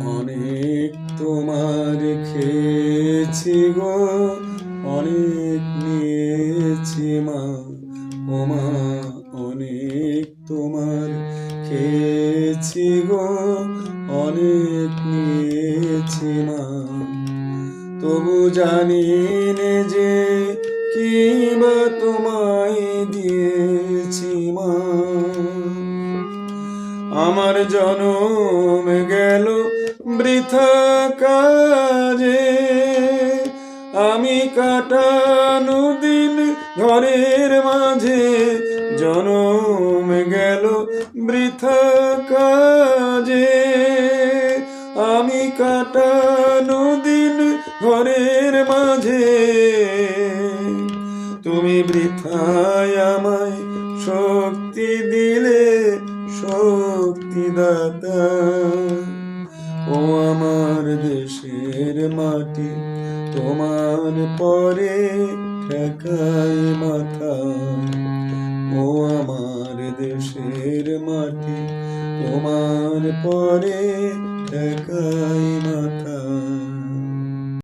অনেক তোমার খেয়েছি গো, অনেক নিয়েছি মা। ও মা, অনেক তোমার খেয়েছি গো, অনেক নিয়েছি মা। তবু জানি নে যে কি বা তোমায় দিয়েছি মা। আমার জনম গেল বৃথা কাজে, আমি কাটানো দিন ঘরের মাঝে। জনম গেল বৃথা কাজে, আমি কাটানো দিন ঘরের মাঝে। তুমি বৃথায় আমায় শক্তি দিলে, শক্তিদাতা। ও আমার দেশের মাটি, তোমার পরে ঠেকাই মাথা। ও আমার দেশের মাটি, তোমার পরে ঠেকাই মাথা।